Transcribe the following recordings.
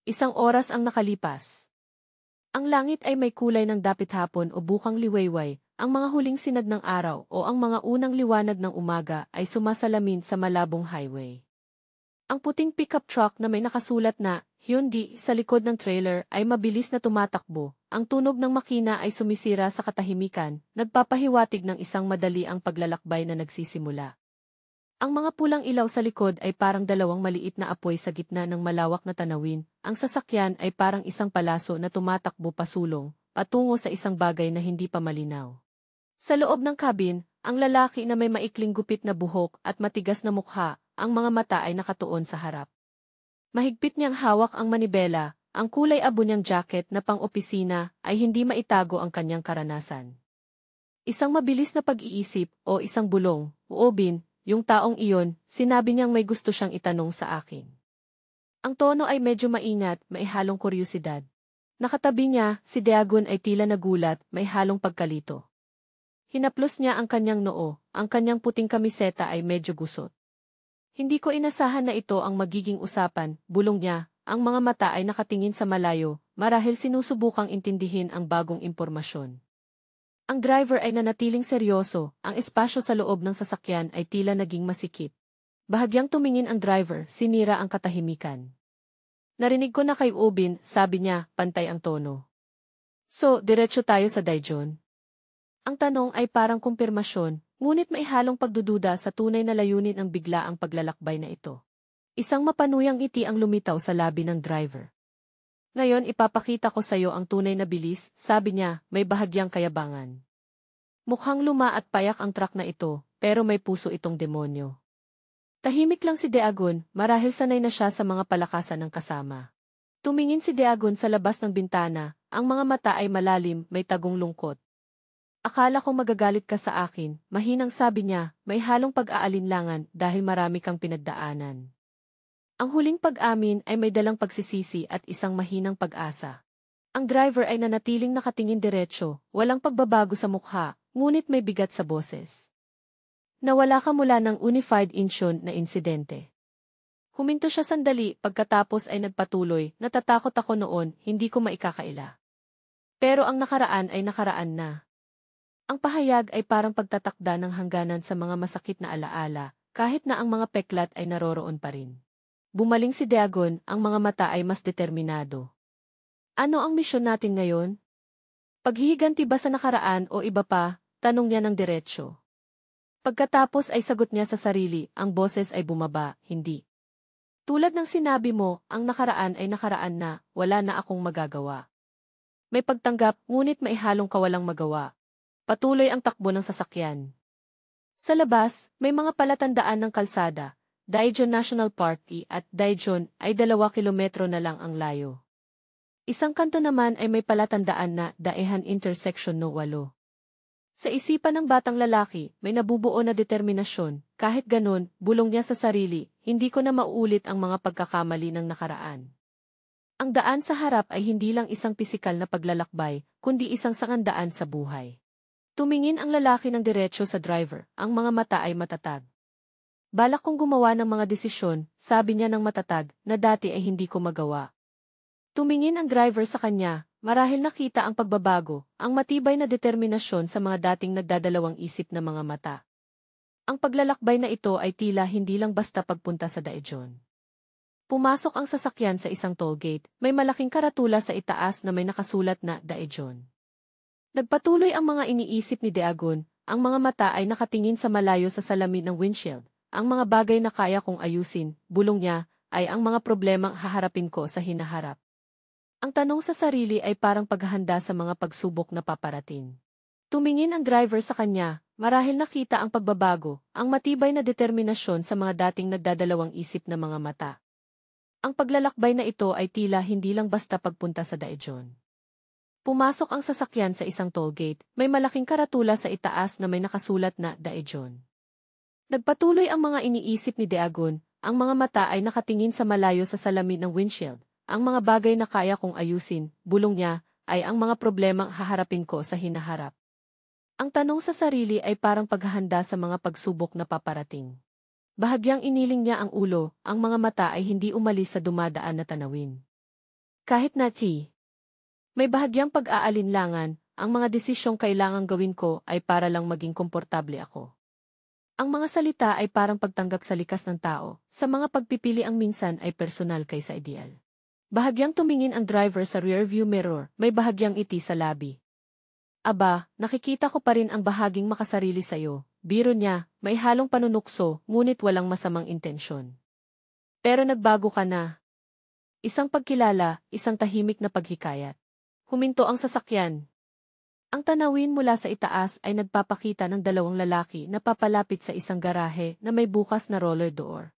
Isang oras ang nakalipas. Ang langit ay may kulay ng dapit hapon o bukang liwayway, ang mga huling sinag ng araw o ang mga unang liwanag ng umaga ay sumasalamin sa malabong highway. Ang puting pickup truck na may nakasulat na Hyundai sa likod ng trailer ay mabilis na tumatakbo. Ang tunog ng makina ay sumisira sa katahimikan, nagpapahiwatig ng isang madali ang paglalakbay na nagsisimula. Ang mga pulang ilaw sa likod ay parang dalawang maliit na apoy sa gitna ng malawak na tanawin. Ang sasakyan ay parang isang palaso na tumatakbo pasulong, patungo sa isang bagay na hindi pa malinaw. Sa loob ng cabin, ang lalaki na may maikling gupit na buhok at matigas na mukha, ang mga mata ay nakatuon sa harap. Mahigpit niyang hawak ang manibela, ang kulay abo niyang jacket na pang-opisina ay hindi maitago ang kanyang karanasan. Isang mabilis na pag-iisip o isang bulong, uobin, yung taong iyon, sinabi niyang may gusto siyang itanong sa akin. Ang tono ay medyo maingat, may halong kuryosidad. Nakatabi niya, si Dagon ay tila nagulat, may halong pagkalito. Hinaplos niya ang kanyang noo, ang kanyang puting kamiseta ay medyo gusot. Hindi ko inasahan na ito ang magiging usapan, bulong niya, ang mga mata ay nakatingin sa malayo, marahil sinusubukang intindihin ang bagong impormasyon. Ang driver ay nanatiling seryoso, ang espasyo sa loob ng sasakyan ay tila naging masikip. Bahagyang tumingin ang driver, sinira ang katahimikan. Narinig ko na kay Ubin, sabi niya, pantay ang tono. So, diretso tayo sa Daejeon. Ang tanong ay parang kumpirmasyon, ngunit may halong pagdududa sa tunay na layunin ng biglaang paglalakbay na ito. Isang mapanuyang ngiti ang lumitaw sa labi ng driver. Ngayon ipapakita ko sa iyo ang tunay na bilis, sabi niya, may bahagyang kayabangan. Mukhang luma at payak ang truck na ito, pero may puso itong demonyo. Tahimik lang si Dagon, marahil sanay na siya sa mga palakasan ng kasama. Tumingin si Dagon sa labas ng bintana, ang mga mata ay malalim, may tagong lungkot. Akala ko magagalit ka sa akin, mahinang sabi niya, may halong pag-aalinlangan dahil marami kang pinagdaanan. Ang huling pag-amin ay may dalang pagsisisi at isang mahinang pag-asa. Ang driver ay nanatiling nakatingin diretsyo, walang pagbabago sa mukha, ngunit may bigat sa boses. Nawala ka mula ng Unified Incheon na insidente. Huminto siya sandali, pagkatapos ay nagpatuloy, natatakot ako noon, hindi ko maikakaila. Pero ang nakaraan ay nakaraan na. Ang pahayag ay parang pagtatakda ng hangganan sa mga masakit na alaala, kahit na ang mga peklat ay naroroon pa rin. Bumaling si Dagon, ang mga mata ay mas determinado. Ano ang misyon natin ngayon? Paghihiganti ba sa nakaraan o iba pa? Tanong niya ng diretsyo. Pagkatapos ay sagot niya sa sarili, ang boses ay bumaba, hindi. Tulad ng sinabi mo, ang nakaraan ay nakaraan na, wala na akong magagawa. May pagtanggap, ngunit may halong kawalang magawa. Patuloy ang takbo ng sasakyan. Sa labas, may mga palatandaan ng kalsada. Daejeon National Park at Daejeon ay 2 kilometro na lang ang layo. Isang kanto naman ay may palatandaan na Daehan Intersection No. 8. Sa isipan ng batang lalaki, may nabubuo na determinasyon, kahit ganon, bulong niya sa sarili, hindi ko na mauulit ang mga pagkakamali ng nakaraan. Ang daan sa harap ay hindi lang isang pisikal na paglalakbay, kundi isang sangandaan sa buhay. Tumingin ang lalaki ng diretsyo sa driver, ang mga mata ay matatag. Balak kong gumawa ng mga desisyon, sabi niya ng matatag, na dati ay hindi ko magawa. Tumingin ang driver sa kanya, marahil nakita ang pagbabago, ang matibay na determinasyon sa mga dating nagdadalawang isip na mga mata. Ang paglalakbay na ito ay tila hindi lang basta pagpunta sa Daejeon. Pumasok ang sasakyan sa isang toll gate, may malaking karatula sa itaas na may nakasulat na Daejeon. Nagpatuloy ang mga iniisip ni Dagon, ang mga mata ay nakatingin sa malayo sa salamin ng windshield. Ang mga bagay na kaya kong ayusin, bulong niya, ay ang mga problemang haharapin ko sa hinaharap. Ang tanong sa sarili ay parang paghahanda sa mga pagsubok na paparating. Tumingin ang driver sa kanya, marahil nakita ang pagbabago, ang matibay na determinasyon sa mga dating nagdadalawang isip na mga mata. Ang paglalakbay na ito ay tila hindi lang basta pagpunta sa Daejeon. Pumasok ang sasakyan sa isang toll gate, may malaking karatula sa itaas na may nakasulat na Daejeon. Nagpatuloy ang mga iniisip ni Dagon, ang mga mata ay nakatingin sa malayo sa salamin ng windshield. Ang mga bagay na kaya kong ayusin, bulong niya, ay ang mga problemang haharapin ko sa hinaharap. Ang tanong sa sarili ay parang paghahanda sa mga pagsubok na paparating. Bahagyang iniling niya ang ulo, ang mga mata ay hindi umalis sa dumadaan na tanawin. Kahit na may bahagyang pag-aalinlangan, ang mga desisyong kailangang gawin ko ay para lang maging komportable ako. Ang mga salita ay parang pagtanggap sa likas ng tao, sa mga pagpipili ang minsan ay personal kaysa ideal. Bahagyang tumingin ang driver sa rearview mirror, may bahagyang iti sa labi. Aba, nakikita ko pa rin ang bahaging makasarili sa'yo. Biro niya, may halong panunukso, ngunit walang masamang intensyon. Pero nagbago ka na. Isang pagkilala, isang tahimik na paghikayat. Huminto ang sasakyan. Ang tanawin mula sa itaas ay nagpapakita ng dalawang lalaki na papalapit sa isang garahe na may bukas na roller door.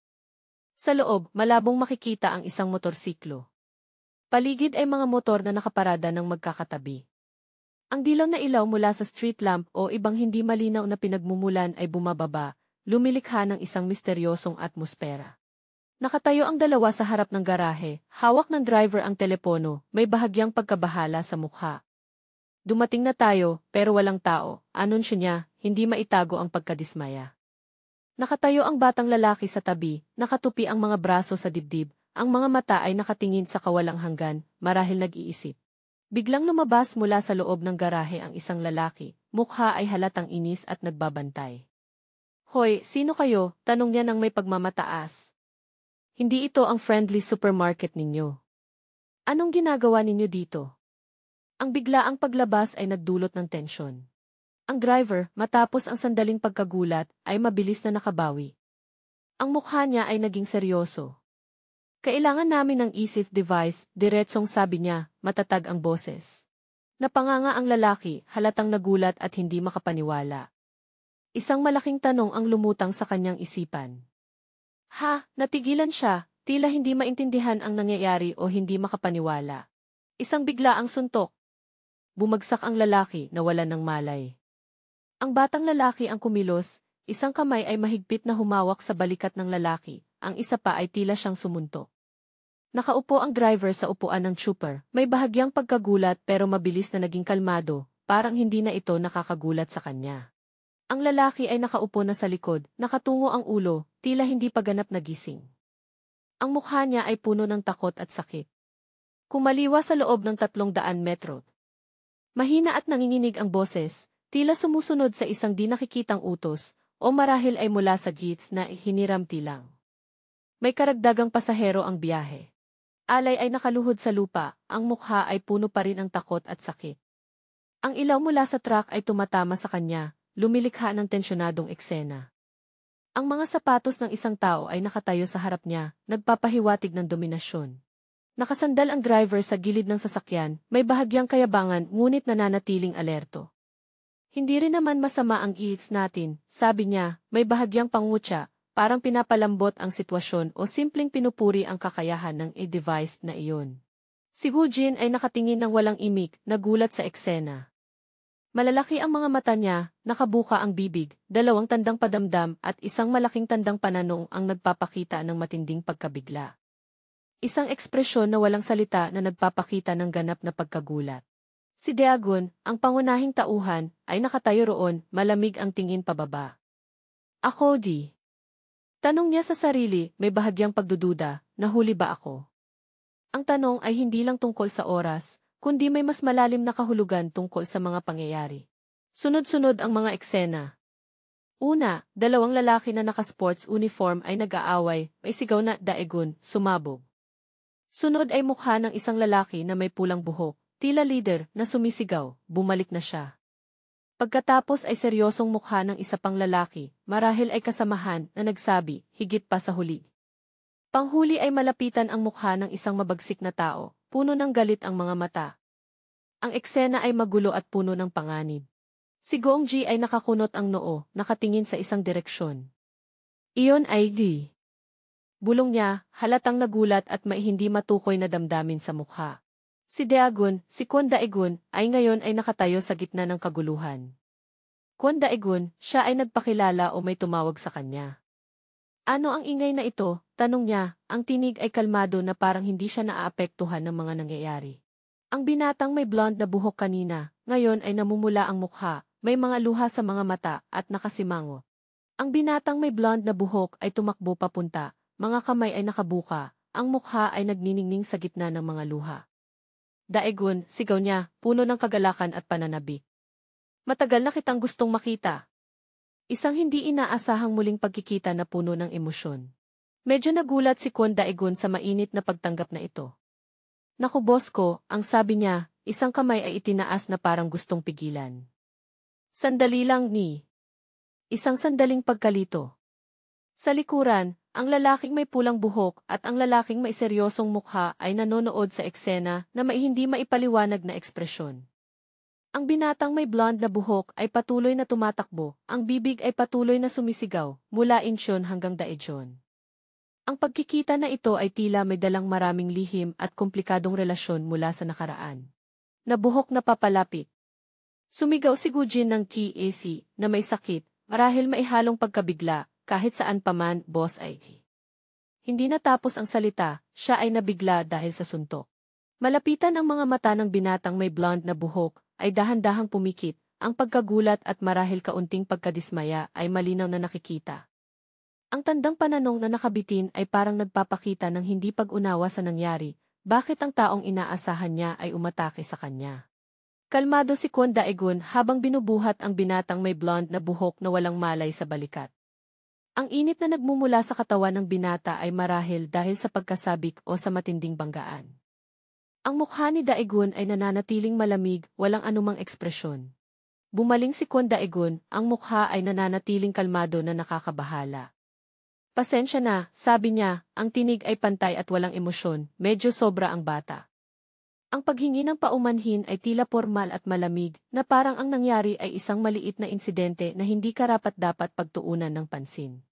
Sa loob, malabong makikita ang isang motorsiklo. Paligid ay mga motor na nakaparada ng magkakatabi. Ang dilaw na ilaw mula sa street lamp o ibang hindi malinaw na pinagmumulan ay bumababa, lumilikha ng isang misteryosong atmosfera. Nakatayo ang dalawa sa harap ng garahe, hawak ng driver ang telepono, may bahagyang pagkabahala sa mukha. Dumating na tayo, pero walang tao, anunsyo niya, hindi maitago ang pagkadismaya. Nakatayo ang batang lalaki sa tabi, nakatupi ang mga braso sa dibdib, ang mga mata ay nakatingin sa kawalang hanggan, marahil nag-iisip. Biglang lumabas mula sa loob ng garahe ang isang lalaki, mukha ay halatang inis at nagbabantay. Hoy, sino kayo? Tanong niya nang may pagmamataas. Hindi ito ang friendly supermarket ninyo. Anong ginagawa ninyo dito? Ang biglaang paglabas ay nagdulot ng tensyon. Ang driver, matapos ang sandaling pagkagulat, ay mabilis na nakabawi. Ang mukha niya ay naging seryoso. Kailangan namin ng e-safe device, diretsong sabi niya, matatag ang boses. Napanganga ang lalaki, halatang nagulat at hindi makapaniwala. Isang malaking tanong ang lumutang sa kanyang isipan. Natigilan siya, tila hindi maintindihan ang nangyayari o hindi makapaniwala. Isang biglaang suntok. Bumagsak ang lalaki, nawalan ng malay. Ang batang lalaki ang kumilos, isang kamay ay mahigpit na humawak sa balikat ng lalaki, ang isa pa ay tila siyang sumuntok. Nakaupo ang driver sa upuan ng trooper, may bahagyang pagkagulat pero mabilis na naging kalmado, parang hindi na ito nakakagulat sa kanya. Ang lalaki ay nakaupo na sa likod, nakatungo ang ulo, tila hindi pa ganap nagising. Ang mukha niya ay puno ng takot at sakit. Kumaliwa sa loob ng 300 metro. Mahina at nanginginig ang boses, tila sumusunod sa isang di nakikitang utos, o marahil ay mula sa gits na hiniram tilang. May karagdagang pasahero ang biyahe. Alay ay nakaluhod sa lupa, ang mukha ay puno pa rin ng takot at sakit. Ang ilaw mula sa truck ay tumatama sa kanya, lumilikha ng tensyonadong eksena. Ang mga sapatos ng isang tao ay nakatayo sa harap niya, nagpapahiwatig ng dominasyon. Nakasandal ang driver sa gilid ng sasakyan, may bahagyang kayabangan ngunit nananatiling alerto. Hindi rin naman masama ang ihits natin, sabi niya, may bahagyang pangutya, parang pinapalambot ang sitwasyon o simpleng pinupuri ang kakayahan ng e-device na iyon. Si Wu Jin ay nakatingin ng walang imik, nagulat sa eksena. Malalaki ang mga mata niya, nakabuka ang bibig, dalawang tandang padamdam at isang malaking tandang pananong ang nagpapakita ng matinding pagkabigla. Isang ekspresyon na walang salita na nagpapakita ng ganap na pagkagulat. Si Daegun, ang pangunahing tauhan, ay nakatayo roon, malamig ang tingin pababa. Ako di. Tanong niya sa sarili, may bahagyang pagdududa, nahuli ba ako? Ang tanong ay hindi lang tungkol sa oras, kundi may mas malalim na kahulugan tungkol sa mga pangyayari. Sunod-sunod ang mga eksena. Una, dalawang lalaki na naka-sports uniform ay nag-aaway, may sigaw na Daegun, sumabog. Sunod ay mukha ng isang lalaki na may pulang buhok, tila leader na sumisigaw, bumalik na siya. Pagkatapos ay seryosong mukha ng isa pang lalaki, marahil ay kasamahan na nagsabi, higit pa sa huli. Panghuli ay malapitan ang mukha ng isang mabagsik na tao, puno ng galit ang mga mata. Ang eksena ay magulo at puno ng panganib. Si Gong Ji ay nakakunot ang noo, nakatingin sa isang direksyon. Iyon ay di. Bulong niya, halatang nagulat at may hindi matukoy na damdamin sa mukha. Si Daegun, si Kwon Daegun, ay ngayon ay nakatayo sa gitna ng kaguluhan. Kwon Daegun, siya ay nagpakilala o may tumawag sa kanya. Ano ang ingay na ito? Tanong niya, ang tinig ay kalmado na parang hindi siya naaapektuhan ng mga nangyayari. Ang binatang may blonde na buhok kanina, ngayon ay namumula ang mukha, may mga luha sa mga mata at nakasimangot. Ang binatang may blonde na buhok ay tumakbo papunta, mga kamay ay nakabuka, ang mukha ay nagniningning sa gitna ng mga luha. Daegun, sigaw niya, puno ng kagalakan at pananabik. Matagal na kitang gustong makita. Isang hindi inaasahang muling pagkikita na puno ng emosyon. Medyo nagulat si Kwon Daegun sa mainit na pagtanggap na ito. Naku boss ko, ang sabi niya, isang kamay ay itinaas na parang gustong pigilan. Sandali lang ni. Isang sandaling pagkalito. Sa likuran, ang lalaking may pulang buhok at ang lalaking may seryosong mukha ay nanonood sa eksena na may hindi maipaliwanag na ekspresyon. Ang binatang may blonde na buhok ay patuloy na tumatakbo, ang bibig ay patuloy na sumisigaw, mula Incheon hanggang Daejeon. Ang pagkikita na ito ay tila may dalang maraming lihim at komplikadong relasyon mula sa nakaraan. Nabuhok na papalapit. Sumigaw si Gujin ng TAC na may sakit, marahil maihalong pagkabigla, kahit saan paman, boss ay. Hindi natapos ang salita, siya ay nabigla dahil sa suntok. Malapitan ang mga mata ng binatang may blonde na buhok, ay dahan-dahang pumikit, ang pagkagulat at marahil kaunting pagkadismaya ay malinaw na nakikita. Ang tandang pananong na nakabitin ay parang nagpapakita ng hindi pag-unawa sa nangyari, bakit ang taong inaasahan niya ay umatake sa kanya. Kalmado si Kwon Daegun habang binubuhat ang binatang may blonde na buhok na walang malay sa balikat. Ang init na nagmumula sa katawan ng binata ay marahil dahil sa pagkasabik o sa matinding banggaan. Ang mukha ni Daegun ay nananatiling malamig, walang anumang ekspresyon. Bumaling si Kwon Daegun, ang mukha ay nananatiling kalmado na nakakabahala. Pasensya na, sabi niya, ang tinig ay pantay at walang emosyon, medyo sobra ang bata. Ang paghingi ng paumanhin ay tila formal at malamig, na parang ang nangyari ay isang maliit na insidente na hindi karapat-dapat pagtuunan ng pansin.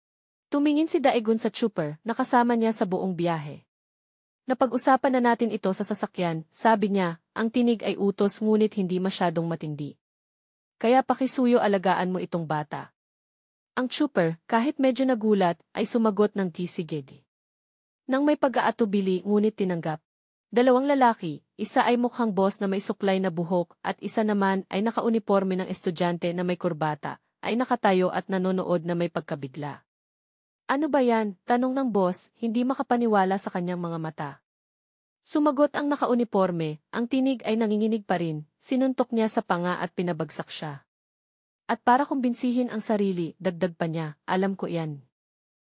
Tumingin si Daegun sa trooper na kasama niya sa buong biyahe. Napag-usapan na natin ito sa sasakyan, sabi niya, ang tinig ay utos ngunit hindi masyadong matindi. Kaya pakisuyo alagaan mo itong bata. Ang trooper, kahit medyo nagulat, ay sumagot ng tisigid. Nang may pag-aatubili ngunit tinanggap. Dalawang lalaki, isa ay mukhang boss na may suklay na buhok at isa naman ay nakauniporme ng estudyante na may kurbata, ay nakatayo at nanonood na may pagkabigla. Ano ba yan? Tanong ng boss, hindi makapaniwala sa kanyang mga mata. Sumagot ang nakauniporme, ang tinig ay nanginginig pa rin, sinuntok niya sa panga at pinabagsak siya. At para kumbinsihin ang sarili, dagdag pa niya, alam ko yan.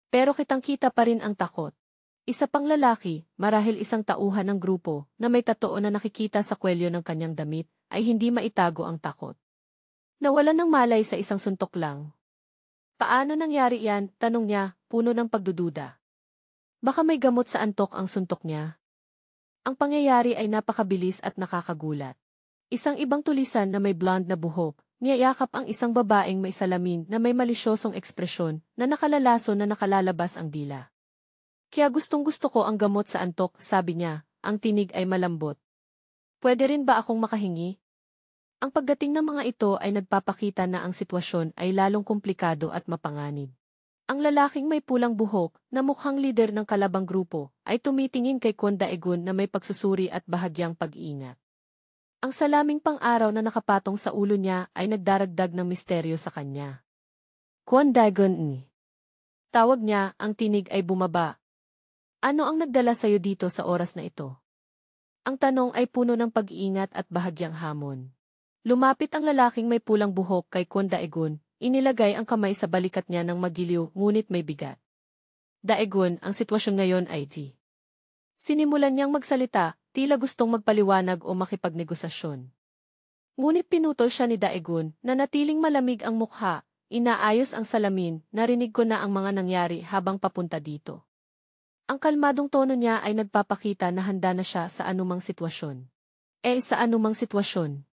Pero kitang-kita pa rin ang takot. Isa pang lalaki, marahil isang tauhan ng grupo, na may tatoo na nakikita sa kwelyo ng kanyang damit, ay hindi maitago ang takot. Nawalan ng malay sa isang suntok lang. Paano nangyari yan? Tanong niya, puno ng pagdududa. Baka may gamot sa antok ang suntok niya. Ang pangyayari ay napakabilis at nakakagulat. Isang ibang tulisan na may blonde na buhok, niyayakap ang isang babaeng may salamin na may malisyosong ekspresyon na nakalalaso na nakalalabas ang dila. Kaya gustong-gusto ko ang gamot sa antok, sabi niya, ang tinig ay malambot. Pwede rin ba akong makahingi? Ang pagdating ng mga ito ay nagpapakita na ang sitwasyon ay lalong komplikado at mapanganib. Ang lalaking may pulang buhok, na mukhang lider ng kalabang grupo, ay tumitingin kay Kwon Daegun na may pagsusuri at bahagyang pag-iingat. Ang salaming pang-araw na nakapatong sa ulo niya ay nagdaragdag ng misteryo sa kanya. Kwon Daegun ni. Tawag niya, ang tinig ay bumaba. Ano ang nagdala sa'yo dito sa oras na ito? Ang tanong ay puno ng pag-iingat at bahagyang hamon. Lumapit ang lalaking may pulang buhok kay Kwon Daegun, inilagay ang kamay sa balikat niya ng magiliw ngunit may bigat. Daegun, ang sitwasyon ngayon ay di. Sinimulan niyang magsalita, tila gustong magpaliwanag o makipagnegosasyon. Ngunit pinutol siya ni Daegun, na natiling malamig ang mukha, inaayos ang salamin, narinig ko na ang mga nangyari habang papunta dito. Ang kalmadong tono niya ay nagpapakita na handa na siya sa anumang sitwasyon. Sa anumang sitwasyon?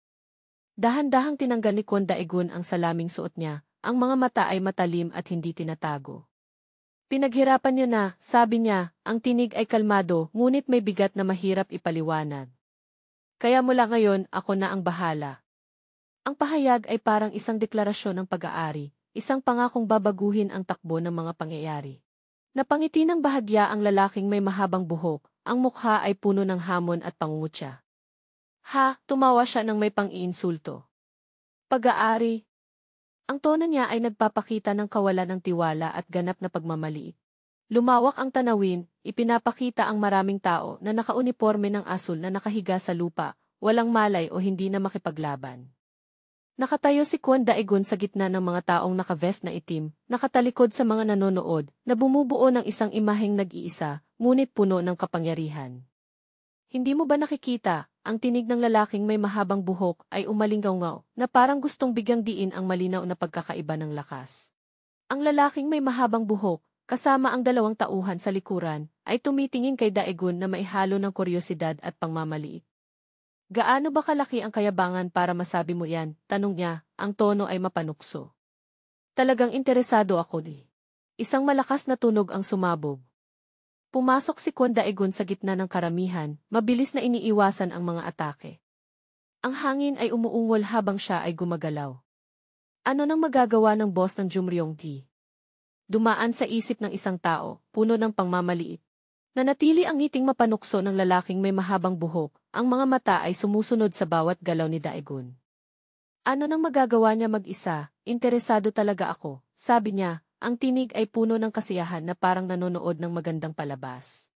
Dahan-dahang tinanggal ni Kwon Daegun ang salaming suot niya, ang mga mata ay matalim at hindi tinatago. Pinaghirapan niyo na, sabi niya, ang tinig ay kalmado, ngunit may bigat na mahirap ipaliwanag. Kaya mula ngayon, ako na ang bahala. Ang pahayag ay parang isang deklarasyon ng pag-aari, isang pangakong babaguhin ang takbo ng mga pangyayari. Napangiti ng bahagya ang lalaking may mahabang buhok, ang mukha ay puno ng hamon at pangungutya. Tumawa siya ng may pang-iinsulto. Pag-aari. Ang tono niya ay nagpapakita ng kawalan ng tiwala at ganap na pagmamaliit. Lumawak ang tanawin, ipinapakita ang maraming tao na nakauniporme ng asul na nakahiga sa lupa, walang malay o hindi na makipaglaban. Nakatayo si Kwon Daegun sa gitna ng mga taong naka-vest na itim, nakatalikod sa mga nanonood, na bumubuo ng isang imaheng nag-iisa, ngunit puno ng kapangyarihan. Hindi mo ba nakikita, ang tinig ng lalaking may mahabang buhok ay umalingaw-ngaw, na parang gustong bigyang diin ang malinaw na pagkakaiba ng lakas. Ang lalaking may mahabang buhok, kasama ang dalawang tauhan sa likuran, ay tumitingin kay Daegun na maihalo ng kuryosidad at pangmamaliit. Gaano ba kalaki ang kayabangan para masabi mo yan? Tanong niya, ang tono ay mapanukso. Talagang interesado ako di. Isang malakas na tunog ang sumabog. Pumasok si Kwon Daegun sa gitna ng karamihan, mabilis na iniiwasan ang mga atake. Ang hangin ay umuungol habang siya ay gumagalaw. Ano nang magagawa ng boss ng Jumryong-gi? Dumaan sa isip ng isang tao, puno ng pangmamaliit. Nanatili ang ngiting mapanukso ng lalaking may mahabang buhok, ang mga mata ay sumusunod sa bawat galaw ni Daegun. Ano nang magagawa niya mag-isa? Interesado talaga ako, sabi niya, ang tinig ay puno ng kasiyahan na parang nanonood ng magandang palabas.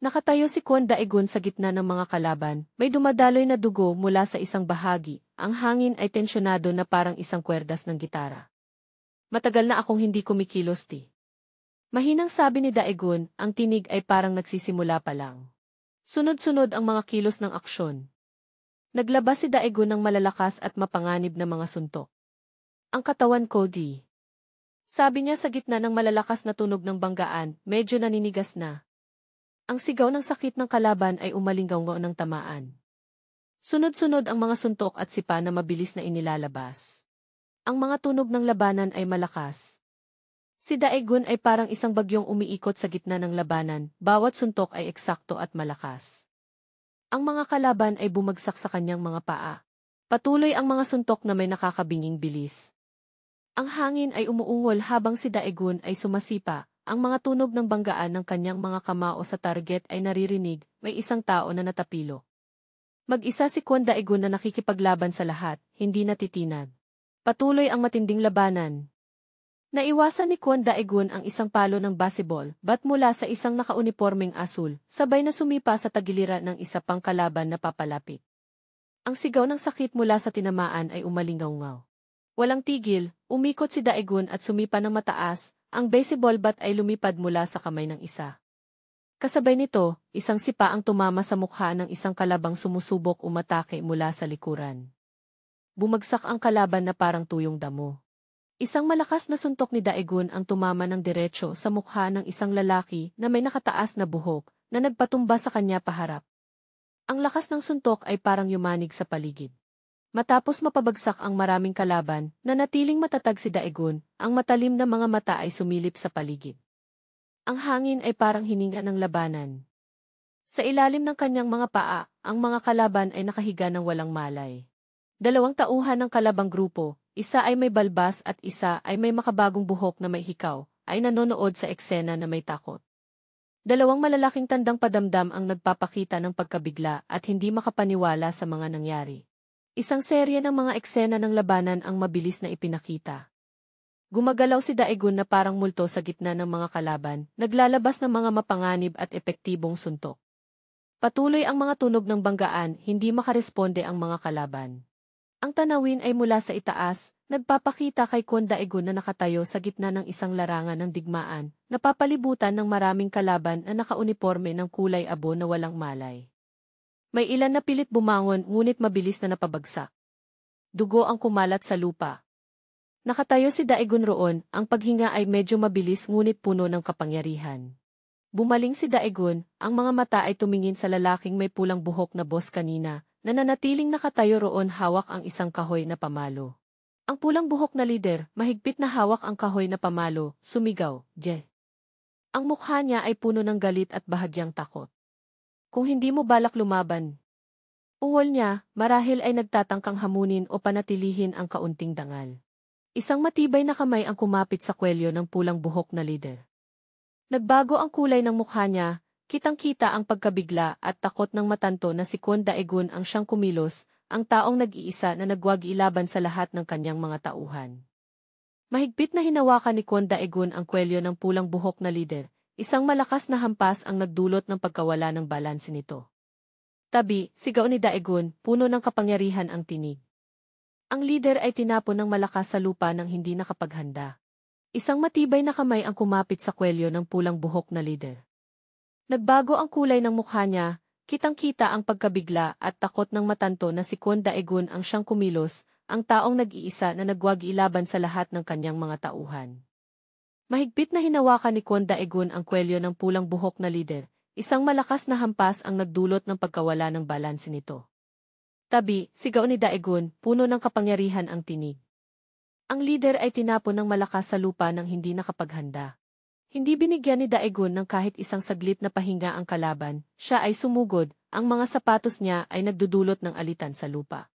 Nakatayo si Kwon Daegun sa gitna ng mga kalaban, may dumadaloy na dugo mula sa isang bahagi, ang hangin ay tensyonado na parang isang kwerdas ng gitara. Matagal na akong hindi kumikilos ti. Mahinang sabi ni Daegun, ang tinig ay parang nagsisimula pa lang. Sunod-sunod ang mga kilos ng aksyon. Naglabas si Daegun ng malalakas at mapanganib na mga suntok. Ang katawan ko di. Sabi niya sa gitna ng malalakas na tunog ng banggaan, medyo naninigas na. Ang sigaw ng sakit ng kalaban ay umalinggaw ng tamaan. Sunod-sunod ang mga suntok at sipa na mabilis na inilalabas. Ang mga tunog ng labanan ay malakas. Si Daegun ay parang isang bagyong umiikot sa gitna ng labanan, bawat suntok ay eksakto at malakas. Ang mga kalaban ay bumagsak sa kanyang mga paa. Patuloy ang mga suntok na may nakakabinging bilis. Ang hangin ay umuungol habang si Daegun ay sumasipa, ang mga tunog ng banggaan ng kanyang mga kamao sa target ay naririnig, may isang tao na natapilo. Mag-isa si Kwon Daegun na nakikipaglaban sa lahat, hindi natitinag. Patuloy ang matinding labanan. Naiwasan ni Kwon Daegun ang isang palo ng baseball bat mula sa isang nakaunipormeng asul, sabay na sumipa sa tagiliran ng isa pang kalaban na papalapit. Ang sigaw ng sakit mula sa tinamaan ay umalingaw-ngaw. Walang tigil, umikot si Daegun at sumipa ng mataas, ang baseball bat ay lumipad mula sa kamay ng isa. Kasabay nito, isang sipa ang tumama sa mukha ng isang kalabang sumusubok umatake mula sa likuran. Bumagsak ang kalaban na parang tuyong damo. Isang malakas na suntok ni Daegun ang tumama ng diretso sa mukha ng isang lalaki na may nakataas na buhok na nagpatumba sa kanya paharap. Ang lakas ng suntok ay parang yumanig sa paligid. Matapos mapabagsak ang maraming kalaban, nanatiling matatag si Daegun, ang matalim na mga mata ay sumilip sa paligid. Ang hangin ay parang hininga ng labanan. Sa ilalim ng kanyang mga paa, ang mga kalaban ay nakahiga ng walang malay. Dalawang tauhan ng kalabang grupo, isa ay may balbas at isa ay may makabagong buhok na may hikaw, ay nanonood sa eksena na may takot. Dalawang malalaking tandang padamdam ang nagpapakita ng pagkabigla at hindi makapaniwala sa mga nangyari. Isang serye ng mga eksena ng labanan ang mabilis na ipinakita. Gumagalaw si Daegun na parang multo sa gitna ng mga kalaban, naglalabas ng mga mapanganib at epektibong suntok. Patuloy ang mga tunog ng banggaan, hindi makaresponde ang mga kalaban. Ang tanawin ay mula sa itaas, nagpapakita kay Kwon Daegun na nakatayo sa gitna ng isang larangan ng digmaan, napapalibutan ng maraming kalaban na nakauniporme ng kulay abo na walang malay. May ilan na pilit bumangon ngunit mabilis na napabagsak. Dugo ang kumalat sa lupa. Nakatayo si Daegun roon, ang paghinga ay medyo mabilis ngunit puno ng kapangyarihan. Bumaling si Daegun, ang mga mata ay tumingin sa lalaking may pulang buhok na boss kanina, na nanatiling nakatayo roon hawak ang isang kahoy na pamalo. Ang pulang buhok na lider, mahigpit na hawak ang kahoy na pamalo, sumigaw, "Je!" Ang mukha niya ay puno ng galit at bahagyang takot. Kung hindi mo balak lumaban. Ungol niya, marahil ay nagtatangkang hamunin o panatilihin ang kaunting dangal. Isang matibay na kamay ang kumapit sa kwelyo ng pulang buhok na lider. Nagbago ang kulay ng mukha niya, kitang-kita ang pagkabigla at takot ng matanto na si Kwon Daegun ang siyang kumilos, ang taong nag-iisa na nagwagi ilaban sa lahat ng kanyang mga tauhan. Mahigpit na hinawakan ni Kwon Daegun ang kwelyo ng pulang buhok na lider, Isang malakas na hampas ang nagdulot ng pagkawala ng balanse nito. Tabi, sigaw ni Daegun, puno ng kapangyarihan ang tinig. Ang lider ay tinapon ng malakas sa lupa nang hindi nakapaghanda. Isang matibay na kamay ang kumapit sa kwelyo ng pulang buhok na lider. Nagbago ang kulay ng mukha niya, kitang-kita ang pagkabigla at takot ng matanto na si Kwon Daegun ang siyang kumilos, ang taong nag-iisa na nagwagi ilaban sa lahat ng kanyang mga tauhan. Mahigpit na hinawakan ni Kwon Daegun ang kwelyo ng pulang buhok na lider, isang malakas na hampas ang nagdulot ng pagkawala ng balanse nito. Tabi, sigaw ni Daegun, puno ng kapangyarihan ang tinig. Ang lider ay tinapon ng malakas sa lupa nang hindi nakapaghanda. Hindi binigyan ni Daegun ng kahit isang saglit na pahinga ang kalaban, siya ay sumugod, ang mga sapatos niya ay nagdudulot ng alitan sa lupa.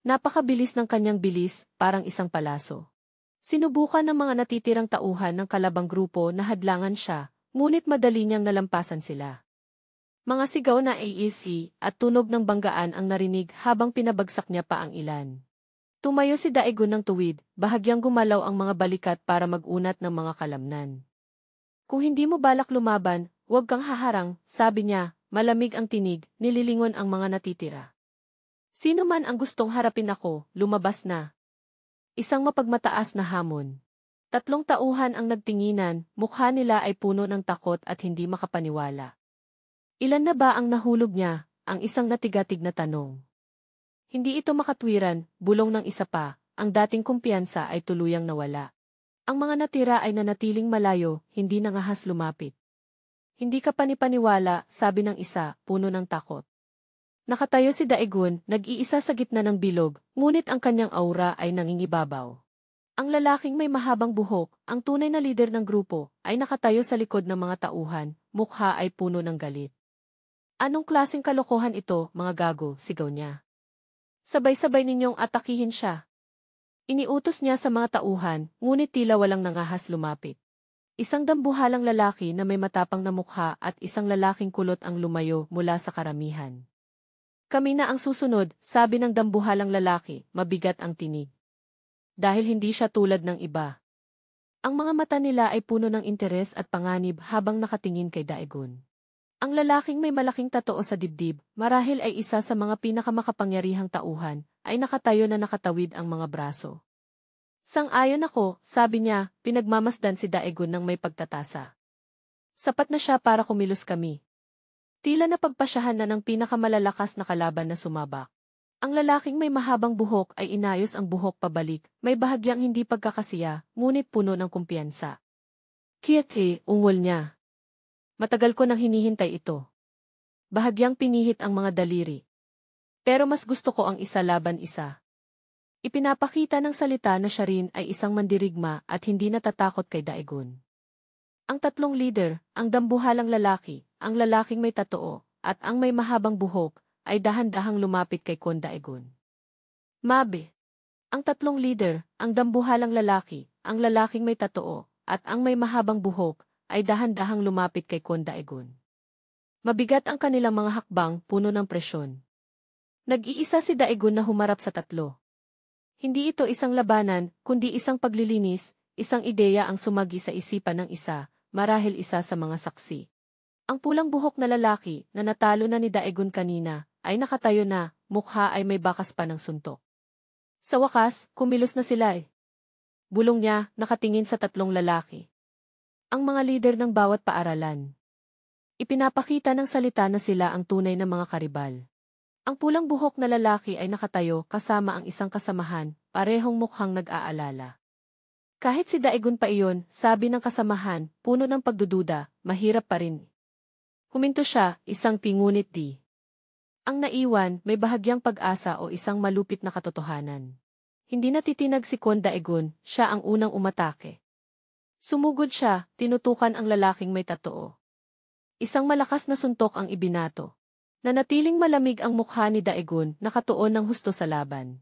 Napakabilis ng kanyang bilis, parang isang palaso. Sinubukan ng mga natitirang tauhan ng kalabang grupo na hadlangan siya, ngunit madali niyang nalampasan sila. Mga sigaw na ASE at tunog ng banggaan ang narinig habang pinabagsak niya pa ang ilan. Tumayo si Daegun ng tuwid, bahagyang gumalaw ang mga balikat para mag-unat ng mga kalamnan. Kung hindi mo balak lumaban, huwag kang haharang, sabi niya, malamig ang tinig, nililingon ang mga natitira. Sino man ang gustong harapin ako, lumabas na. Isang mapagmataas na hamon. 3 tauhan ang nagtinginan, mukha nila ay puno ng takot at hindi makapaniwala. Ilan na ba ang nahulog niya? Ang isang natigatig na tanong. Hindi ito makatwiran, bulong ng isa pa, ang dating kumpiyansa ay tuluyang nawala. Ang mga natira ay nanatiling malayo, hindi nangahas lumapit. Hindi ka panipaniwala, sabi ng isa, puno ng takot. Nakatayo si Daegun, nag-iisa sa gitna ng bilog, ngunit ang kanyang aura ay nangingibabaw. Ang lalaking may mahabang buhok, ang tunay na lider ng grupo, ay nakatayo sa likod ng mga tauhan, mukha ay puno ng galit. Anong klaseng kalokohan ito, mga gago, sigaw niya. Sabay-sabay ninyong atakihin siya. Iniutos niya sa mga tauhan, ngunit tila walang nangahas lumapit. Isang dambuhalang lalaki na may matapang na mukha at isang lalaking kulot ang lumayo mula sa karamihan. Kami na ang susunod, sabi ng dambuhalang lalaki, mabigat ang tinig. Dahil hindi siya tulad ng iba. Ang mga mata nila ay puno ng interes at panganib habang nakatingin kay Daegun. Ang lalaking may malaking tatoo sa dibdib, marahil ay isa sa mga pinakamakapangyarihang tauhan, ay nakatayo na nakatawid ang mga braso. Sang-ayon ako, sabi niya, pinagmamasdan si Daegun ng may pagtatasa. Sapat na siya para kumilos kami. Tila napagpasyahan na ng pinakamalalakas na kalaban na sumabak. Ang lalaking may mahabang buhok ay inayos ang buhok pabalik, may bahagyang hindi pagkakasiya, ngunit puno ng kumpiyansa. Kiete, ungol niya. Matagal ko nang hinihintay ito. Bahagyang pinihit ang mga daliri. Pero mas gusto ko ang isa laban isa. Ipinapakita ng salita na siya rin ay isang mandirigma at hindi natatakot kay Daegun. Ang 3 leader, ang dambuhalang lalaki, ang lalaking may tatoo, at ang may mahabang buhok, ay dahan-dahang lumapit kay Kwon Daegun. Mabe. Ang 3 leader, ang dambuhalang lalaki, ang lalaking may tatoo, at ang may mahabang buhok, ay dahan-dahang lumapit kay Kwon Daegun. Mabigat ang kanilang mga hakbang, puno ng presyon. Nag-iisa si Daegun na humarap sa 3. Hindi ito isang labanan, kundi isang paglilinis, isang ideya ang sumagi sa isipan ng isa, marahil isa sa mga saksi. Ang pulang buhok na lalaki, na natalo na ni Daegun kanina, ay nakatayo na, mukha ay may bakas pa ng suntok. Sa wakas, kumilos na sila eh. Bulong niya, nakatingin sa 3 lalaki. Ang mga lider ng bawat paaralan. Ipinapakita ng salita na sila ang tunay na mga karibal. Ang pulang buhok na lalaki ay nakatayo kasama ang isang kasamahan, parehong mukhang nag-aalala. Kahit si Daegun pa iyon, sabi ng kasamahan, puno ng pagdududa, mahirap pa rin. Huminto siya, isang pingunit di. Ang naiwan, may bahagyang pag-asa o isang malupit na katotohanan. Hindi natitinag si Kwon Daegun, siya ang unang umatake. Sumugod siya, tinutukan ang lalaking may tatoo. Isang malakas na suntok ang ibinato. Nanatiling malamig ang mukha ni Daegun, nakatuon ng husto sa laban.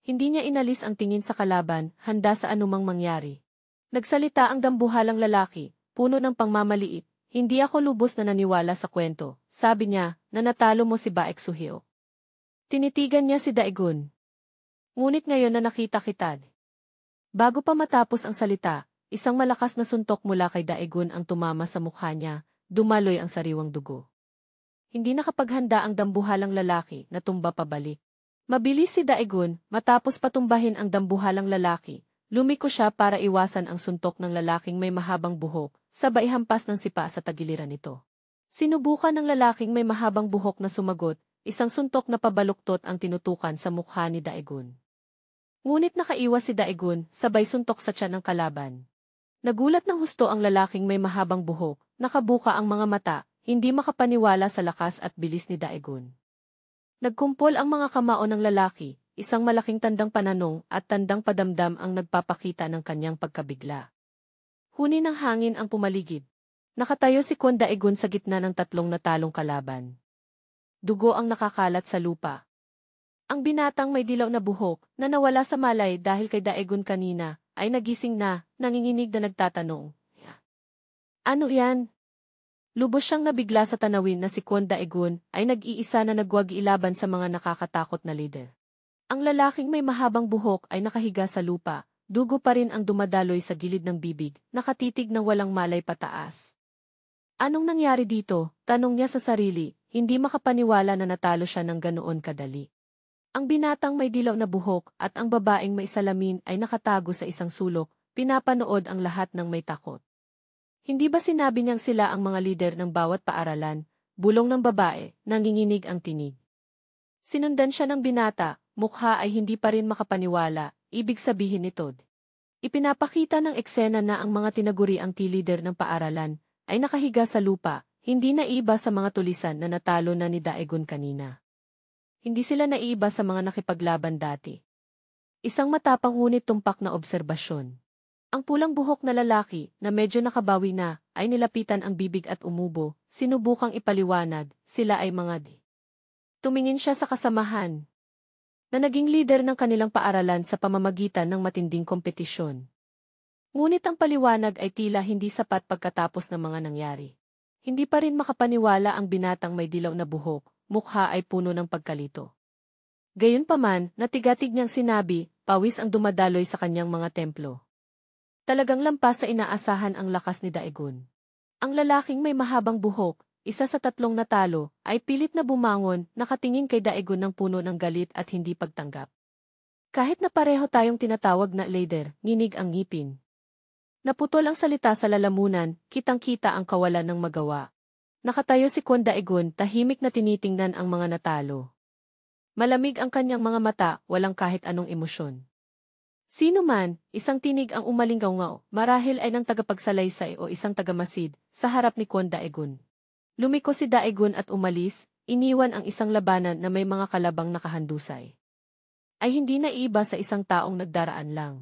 Hindi niya inalis ang tingin sa kalaban, handa sa anumang mangyari. Nagsalita ang dambuhalang lalaki, puno ng pangmamaliit. Hindi ako lubos na naniwala sa kwento, sabi niya, na natalo mo si Baek Suhyo. Tinitigan niya si Daegun. Ngunit ngayon na nakita kita. Bago pa matapos ang salita, isang malakas na suntok mula kay Daegun ang tumama sa mukha niya, dumaloy ang sariwang dugo. Hindi nakapaghanda ang dambuhalang lalaki na tumba pabalik. Mabilis si Daegun, matapos patumbahin ang dambuhalang lalaki, lumiko siya para iwasan ang suntok ng lalaking may mahabang buhok, sabay hampas ng sipa sa tagiliran nito. Sinubukan ng lalaking may mahabang buhok na sumagot, isang suntok na pabaluktot ang tinutukan sa mukha ni Daegun. Ngunit nakaiwas si Daegun, sabay suntok sa tiyan ng kalaban. Nagulat ng husto ang lalaking may mahabang buhok, nakabuka ang mga mata, hindi makapaniwala sa lakas at bilis ni Daegun. Nagkumpol ang mga kamao ng lalaki, isang malaking tandang pananong at tandang padamdam ang nagpapakita ng kanyang pagkabigla. Huni ng hangin ang pumaligid. Nakatayo si Kwon Daegun sa gitna ng tatlong natalong kalaban. Dugo ang nakakalat sa lupa. Ang binatang may dilaw na buhok, na nawala sa malay dahil kay Daegun kanina, ay nagising na, nanginginig na nagtatanong. Ano yan? Lubos siyang nabigla sa tanawin na si Kwon Daegun ay nag-iisa na nagwagi ilaban sa mga nakakatakot na leader. Ang lalaking may mahabang buhok ay nakahiga sa lupa, dugo pa rin ang dumadaloy sa gilid ng bibig, nakatitig ng walang malay pataas. Anong nangyari dito? Tanong niya sa sarili, hindi makapaniwala na natalo siya ng ganoon kadali. Ang binatang may dilaw na buhok at ang babaeng may salamin ay nakatago sa isang sulok, pinapanood ang lahat ng may takot. Hindi ba sinabi niyang sila ang mga lider ng bawat paaralan? Bulong ng babae, nanginginig ang tinig. Sinundan siya ng binata, mukha ay hindi pa rin makapaniwala, ibig sabihin nito. Ipinapakita ng eksena na ang mga tinaguriang leader ng paaralan ay nakahiga sa lupa, hindi naiba sa mga tulisan na natalo na ni Daegun kanina. Hindi sila naiba sa mga nakipaglaban dati. Isang matapang ngunit tumpak na obserbasyon. Ang pulang buhok na lalaki, na medyo nakabawi na, ay nilapitan ang bibig at umubo, sinubukang ipaliwanag, sila ay mga di. Tumingin siya sa kasamahan, na naging leader ng kanilang paaralan sa pamamagitan ng matinding kompetisyon. Ngunit ang paliwanag ay tila hindi sapat pagkatapos ng mga nangyari. Hindi pa rin makapaniwala ang binatang may dilaw na buhok, mukha ay puno ng pagkalito. Gayunpaman, natigatig niyang sinabi, pawis ang dumadaloy sa kanyang mga templo. Talagang lampas sa inaasahan ang lakas ni Daegun. Ang lalaking may mahabang buhok, isa sa tatlong natalo, ay pilit na bumangon, nakatingin kay Daegun ng puno ng galit at hindi pagtanggap. Kahit na pareho tayong tinatawag na leader, nginig ang ngipin. Naputol ang salita sa lalamunan, kitang-kita ang kawalan ng magawa. Nakatayo si Kwon Daegun, tahimik na tinitingnan ang mga natalo. Malamig ang kanyang mga mata, walang kahit anong emosyon. Sino man, isang tinig ang umalingaw-ngaw, marahil ay ng tagapagsalaysay o isang tagamasid, sa harap ni Kwon Daegun. Lumiko si Daegun at umalis, iniwan ang isang labanan na may mga kalabang nakahandusay. Ay hindi naiba sa isang taong nagdaraan lang.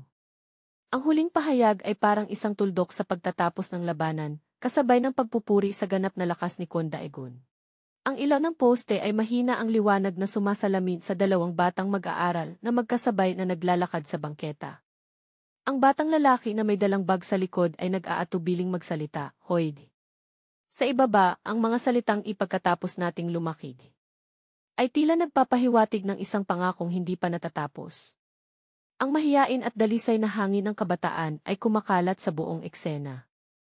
Ang huling pahayag ay parang isang tuldok sa pagtatapos ng labanan, kasabay ng pagpupuri sa ganap na lakas ni Kwon Daegun. Ang ilaw ng poste ay mahina ang liwanag na sumasalamin sa dalawang batang mag-aaral na magkasabay na naglalakad sa bangketa. Ang batang lalaki na may dalang bag sa likod ay nag-aatubiling magsalita, "Hoy." Sa ibaba, ang mga salitang ipagkatapos nating lumakid ay tila nagpapahiwatig ng isang pangakong hindi pa natatapos. Ang mahiyain at dalisay na hangin ng kabataan ay kumakalat sa buong eksena.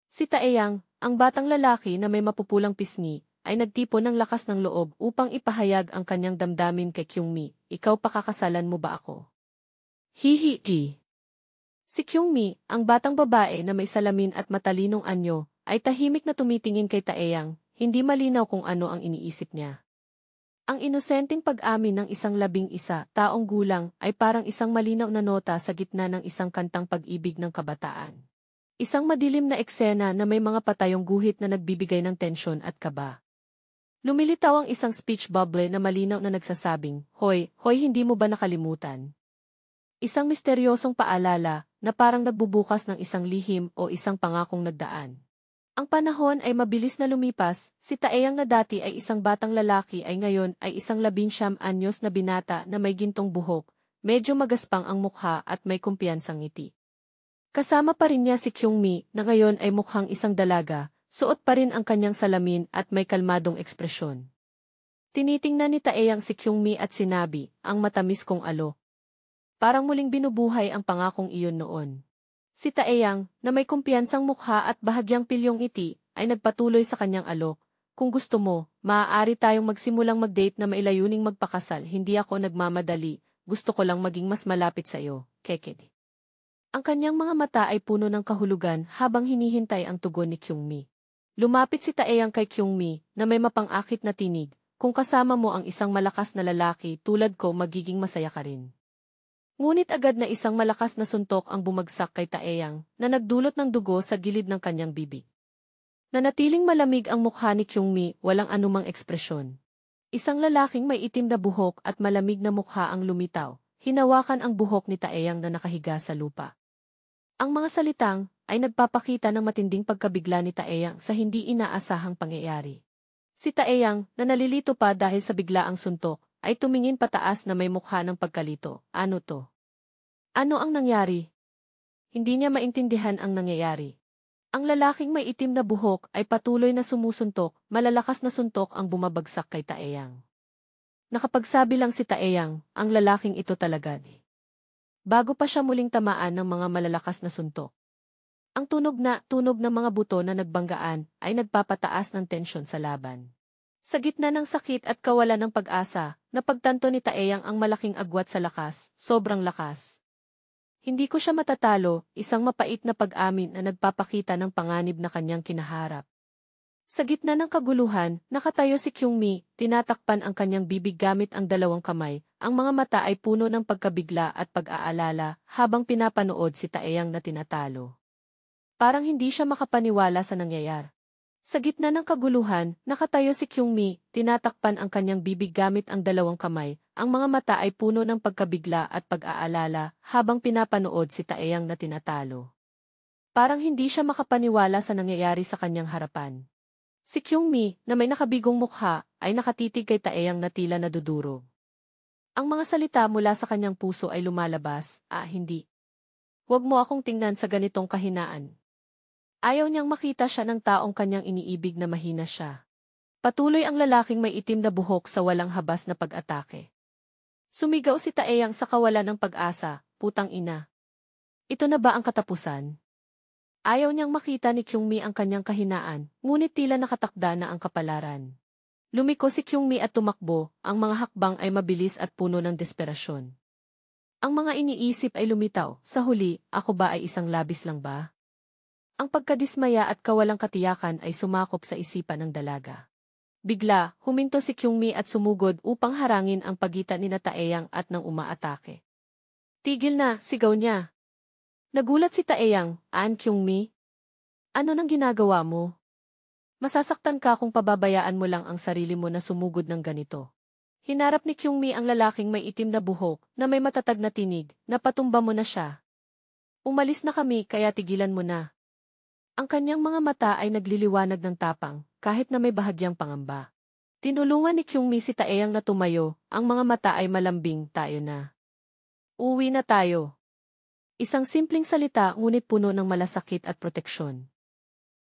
Si Taeyang, ang batang lalaki na may mapupulang pisngi, ay nagtipon ng lakas ng loob upang ipahayag ang kanyang damdamin kay Kyungmi, "Ikaw pakakasalan mo ba ako?" Hihi. Si Kyungmi, ang batang babae na may salamin at matalinong anyo, ay tahimik na tumitingin kay Taeyang, hindi malinaw kung ano ang iniisip niya. Ang inosenteng pag-amin ng isang 11 taong gulang ay parang isang malinaw na nota sa gitna ng isang kantang pag-ibig ng kabataan. Isang madilim na eksena na may mga patayong guhit na nagbibigay ng tensyon at kaba. Lumilitaw ang isang speech bubble na malinaw na nagsasabing, "Hoy, hindi mo ba nakalimutan?" Isang misteryosong paalala na parang nagbubukas ng isang lihim o isang pangakong nagdaan. Ang panahon ay mabilis na lumipas, si Taeyang na dati ay isang batang lalaki ay ngayon ay isang 19 anyos na binata na may gintong buhok, medyo magaspang ang mukha at may kumpiyansang ngiti. Kasama pa rin niya si Kyungmi na ngayon ay mukhang isang dalaga, suot pa rin ang kanyang salamin at may kalmadong ekspresyon. Tinitingnan ni Taeyang si Kyungmi at sinabi, "Ang matamis kong alok." Parang muling binubuhay ang pangakong iyon noon. Si Taeyang, na may kumpiyansang mukha at bahagyang pilyong ngiti, ay nagpatuloy sa kanyang alok. Kung gusto mo, maaari tayong magsimulang mag-date na mailayuning magpakasal. Hindi ako nagmamadali, gusto ko lang maging mas malapit sa iyo, Kekedi. Ang kanyang mga mata ay puno ng kahulugan habang hinihintay ang tugon ni Kyungmi. Lumapit si Taeyang kay Kyungmi na may mapang-akit na tinig. Kung kasama mo ang isang malakas na lalaki tulad ko magiging masaya ka rin. Ngunit agad na isang malakas na suntok ang bumagsak kay Taeyang na nagdulot ng dugo sa gilid ng kanyang bibig. Nanatiling malamig ang mukha ni Kyungmi, walang anumang ekspresyon. Isang lalaking may itim na buhok at malamig na mukha ang lumitaw, hinawakan ang buhok ni Taeyang na nakahiga sa lupa. Ang mga salitang ay nagpapakita ng matinding pagkabigla ni Taeyang sa hindi inaasahang pangyayari. Si Taeyang, na nalilito pa dahil sa biglaang suntok, ay tumingin pataas na may mukha ng pagkalito. Ano to? Ano ang nangyari? Hindi niya maintindihan ang nangyayari. Ang lalaking may itim na buhok ay patuloy na sumusuntok, malalakas na suntok ang bumabagsak kay Taeyang. Nakapagsabi lang si Taeyang, ang lalaking ito talaga. Bago pa siya muling tamaan ng mga malalakas na suntok. Ang tunog ng mga buto na nagbanggaan ay nagpapataas ng tensyon sa laban. Sa gitna ng sakit at kawalan ng pag-asa, napagtanto ni Taeyang ang malaking agwat sa lakas, sobrang lakas. Hindi ko siya matatalo, isang mapait na pag-amin na nagpapakita ng panganib na kanyang kinaharap. Sa gitna ng kaguluhan, nakatayo si Kyungmi, tinatakpan ang kanyang bibig gamit ang dalawang kamay, ang mga mata ay puno ng pagkabigla at pag-aalala habang pinapanood si Taeyang na tinatalo. Parang hindi siya makapaniwala sa nangyayari. Sa gitna ng kaguluhan, nakatayo si Kyungmi, tinatakpan ang kanyang bibig gamit ang dalawang kamay, ang mga mata ay puno ng pagkabigla at pag-aalala habang pinapanood si Taeyang na tinatalo. Parang hindi siya makapaniwala sa nangyayari sa kanyang harapan. Si Kyungmi, na may nakabigong mukha, ay nakatitig kay Taeyang na tila nadudurog. Ang mga salita mula sa kanyang puso ay lumalabas, hindi. Huwag mo akong tingnan sa ganitong kahinaan. Ayaw niyang makita siya ng taong kanyang iniibig na mahina siya. Patuloy ang lalaking may itim na buhok sa walang habas na pag-atake. Sumigaw si Taeyang sa kawalan ng pag-asa, putang ina. Ito na ba ang katapusan? Ayaw niyang makita ni Kyungmi ang kanyang kahinaan, ngunit tila nakatakda na ang kapalaran. Lumiko si Kyungmi at tumakbo, ang mga hakbang ay mabilis at puno ng desperasyon. Ang mga iniisip ay lumitaw, sa huli, ako ba ay isang labis lang ba? Ang pagkadismaya at kawalang katiyakan ay sumakop sa isipan ng dalaga. Bigla, huminto si Kyungmi at sumugod upang harangin ang pagitan ni Taeyang at ng umaatake. Tigil na, sigaw niya. Nagulat si Taeyang, Kyungmi? Ano nang ginagawa mo? Masasaktan ka kung pababayaan mo lang ang sarili mo na sumugod ng ganito. Hinarap ni Kyungmi ang lalaking may itim na buhok na may matatag na tinig, napatumba mo na siya. Umalis na kami kaya tigilan mo na. Ang kanyang mga mata ay nagliliwanag ng tapang, kahit na may bahagyang pangamba. Tinulungan ni Kyungmi si Taeyang na tumayo, ang mga mata ay malambing, tayo na. Uwi na tayo. Isang simpleng salita ngunit puno ng malasakit at proteksyon.